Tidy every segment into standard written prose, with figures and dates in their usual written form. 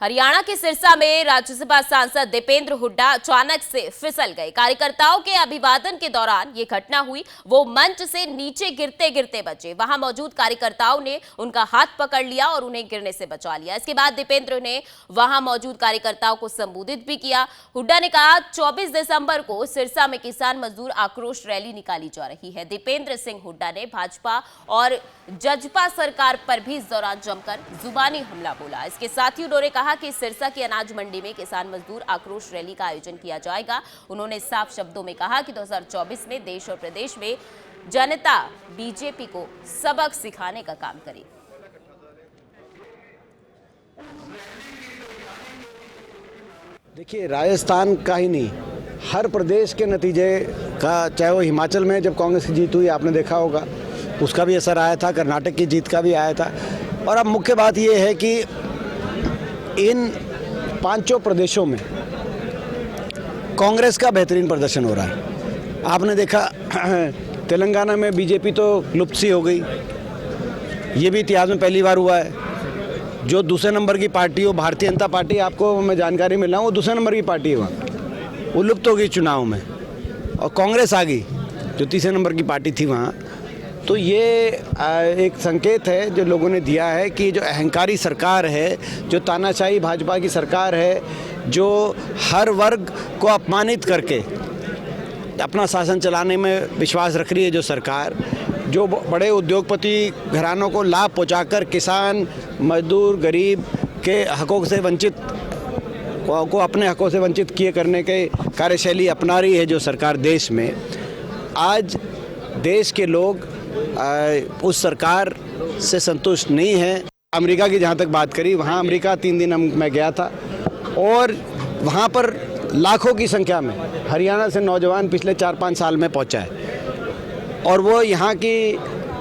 हरियाणा के सिरसा में राज्यसभा सांसद दीपेंद्र हुड्डा अचानक से फिसल गए। कार्यकर्ताओं के अभिवादन के दौरान ये घटना हुई। वो मंच से नीचे गिरते गिरते बचे। वहां मौजूद कार्यकर्ताओं ने उनका हाथ पकड़ लिया और उन्हें गिरने से बचा लिया। इसके बाद दीपेंद्र ने वहां मौजूद कार्यकर्ताओं को संबोधित भी किया। हुड्डा ने कहा, 24 दिसंबर को सिरसा में किसान मजदूर आक्रोश रैली निकाली जा रही है। दीपेंद्र सिंह हुड्डा ने भाजपा और जजपा सरकार पर भी इस दौरान जमकर जुबानी हमला बोला। इसके साथ ही उन्होंने कहा कि सिरसा की अनाज मंडी में किसान मजदूर आक्रोश रैली का आयोजन किया जाएगा। उन्होंने साफ शब्दों में कहा कि 2024 में देश और प्रदेश में जनता बीजेपी को सबक सिखाने का काम करे। देखिए, राजस्थान का ही नहीं, हर प्रदेश के नतीजे का, चाहे वो हिमाचल में जब कांग्रेस की जीत हुई आपने देखा होगा, उसका भी असर आया था, कर्नाटक की जीत का भी आया था। और अब मुख्य बात ये है कि इन पांचों प्रदेशों में कांग्रेस का बेहतरीन प्रदर्शन हो रहा है। आपने देखा तेलंगाना में बीजेपी तो लुप्त सी हो गई, ये भी इतिहास में पहली बार हुआ है। जो दूसरे नंबर की पार्टी हो, भारतीय जनता पार्टी, आपको मैं जानकारी मिल रहा हूँ, वो दूसरे नंबर की पार्टी है वहाँ, वो लुप्त हो गई चुनाव में और कांग्रेस आ गई जो तीसरे नंबर की पार्टी थी वहाँ। तो ये एक संकेत है जो लोगों ने दिया है कि जो अहंकारी सरकार है, जो तानाशाही भाजपा की सरकार है, जो हर वर्ग को अपमानित करके अपना शासन चलाने में विश्वास रख रही है, जो सरकार, जो बड़े उद्योगपति घरानों को लाभ पहुंचाकर किसान मजदूर गरीब के हकों से वंचित को अपने हकों से वंचित किए करने के कार्यशैली अपना रही है जो सरकार देश में। आज देश के लोग उस सरकार से संतुष्ट नहीं है। अमेरिका की जहाँ तक बात करी, वहाँ अमेरिका 3 दिन मैं गया था और वहाँ पर लाखों की संख्या में हरियाणा से नौजवान पिछले 4-5 साल में पहुँचा है और वो यहाँ की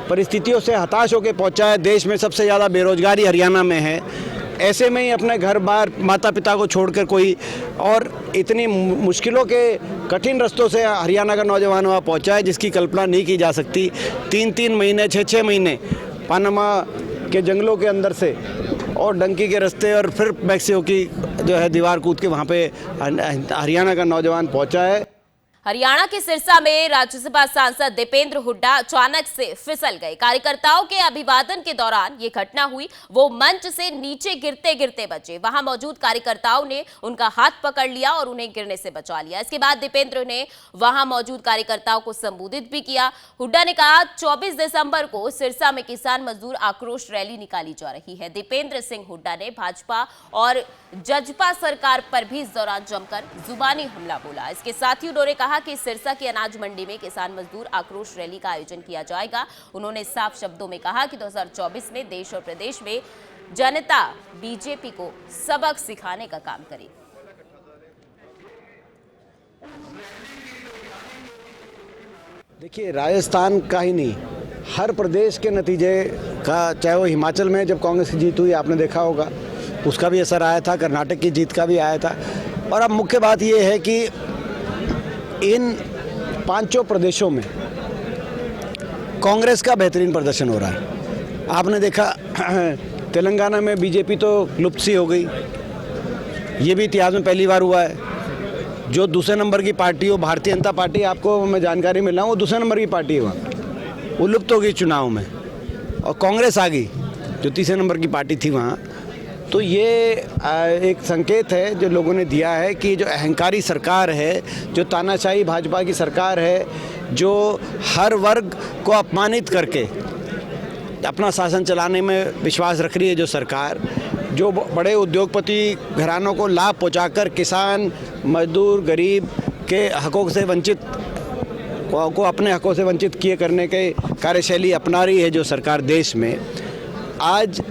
परिस्थितियों से हताश होकर पहुँचा है। देश में सबसे ज़्यादा बेरोजगारी हरियाणा में है। ऐसे में ही अपने घर बार माता पिता को छोड़कर कोई, और इतनी मुश्किलों के कठिन रास्तों से हरियाणा का नौजवान वहाँ पहुँचा है जिसकी कल्पना नहीं की जा सकती। 3-3 महीने 6-6 महीने पनामा के जंगलों के अंदर से और डंकी के रास्ते और फिर मैक्सिको की जो है दीवार कूद के वहाँ पे हरियाणा का नौजवान पहुँचा है। हरियाणा के सिरसा में राज्यसभा सांसद दीपेंद्र हुड्डा अचानक से फिसल गए। कार्यकर्ताओं के अभिवादन के दौरान ये घटना हुई। वो मंच से नीचे गिरते गिरते बचे। वहां मौजूद कार्यकर्ताओं ने उनका हाथ पकड़ लिया और उन्हें गिरने से बचा लिया। इसके बाद दीपेंद्र ने वहां मौजूद कार्यकर्ताओं को संबोधित भी किया। हुड्डा ने कहा, 24 दिसंबर को सिरसा में किसान मजदूर आक्रोश रैली निकाली जा रही है। दीपेंद्र सिंह हुड्डा ने भाजपा और जजपा सरकार पर भी इस दौरान जमकर जुबानी हमला बोला। इसके साथ ही उन्होंने कहा कि सिरसा की अनाज मंडी में किसान मजदूर आक्रोश रैली का आयोजन किया जाएगा। उन्होंने साफ शब्दों में कहा कि 2024 में देश और प्रदेश में जनता बीजेपी को सबक सिखाने का काम करे। देखिए, राजस्थान का ही नहीं, हर प्रदेश के नतीजे का, चाहे वो हिमाचल में जब कांग्रेस की जीत हुई आपने देखा होगा, उसका भी असर आया था, कर्नाटक की जीत का भी आया था। और अब मुख्य बात ये है कि इन पांचों प्रदेशों में कांग्रेस का बेहतरीन प्रदर्शन हो रहा है। आपने देखा तेलंगाना में बीजेपी तो लुप्त सी हो गई, ये भी इतिहास में पहली बार हुआ है। जो दूसरे नंबर की पार्टी हो, भारतीय जनता पार्टी, आपको मैं जानकारी मिल रहा हूँ, वो दूसरे नंबर की पार्टी है वहाँ, वो लुप्त हो गई चुनाव में और कांग्रेस आ गई जो तीसरे नंबर की पार्टी थी वहाँ। तो ये एक संकेत है जो लोगों ने दिया है कि जो अहंकारी सरकार है, जो तानाशाही भाजपा की सरकार है, जो हर वर्ग को अपमानित करके अपना शासन चलाने में विश्वास रख रही है, जो सरकार, जो बड़े उद्योगपति घरानों को लाभ पहुंचाकर किसान मजदूर गरीब के हकों से वंचित को अपने हकों से वंचित किए करने के कार्यशैली अपना रही है जो सरकार देश में। आज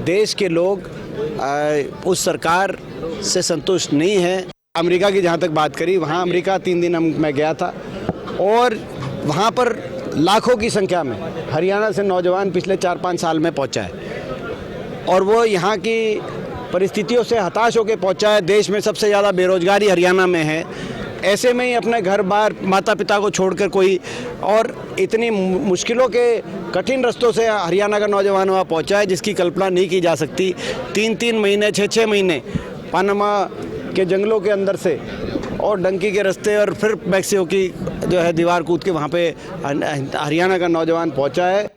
देश के लोग उस सरकार से संतुष्ट नहीं है। अमेरिका की जहाँ तक बात करी, वहाँ अमेरिका 3 दिन मैं गया था और वहाँ पर लाखों की संख्या में हरियाणा से नौजवान पिछले 4-5 साल में पहुँचा है और वो यहाँ की परिस्थितियों से हताश होकर पहुँचा है। देश में सबसे ज़्यादा बेरोजगारी हरियाणा में है। ऐसे में ही अपने घर बार माता पिता को छोड़कर कोई, और इतनी मुश्किलों के कठिन रास्तों से हरियाणा का नौजवान वहाँ पहुँचा है जिसकी कल्पना नहीं की जा सकती। 3-3 महीने 6-6 महीने पनामा के जंगलों के अंदर से और डंकी के रास्ते और फिर मैक्सिको की जो है दीवार कूद के वहाँ पे हरियाणा का नौजवान पहुँचा है।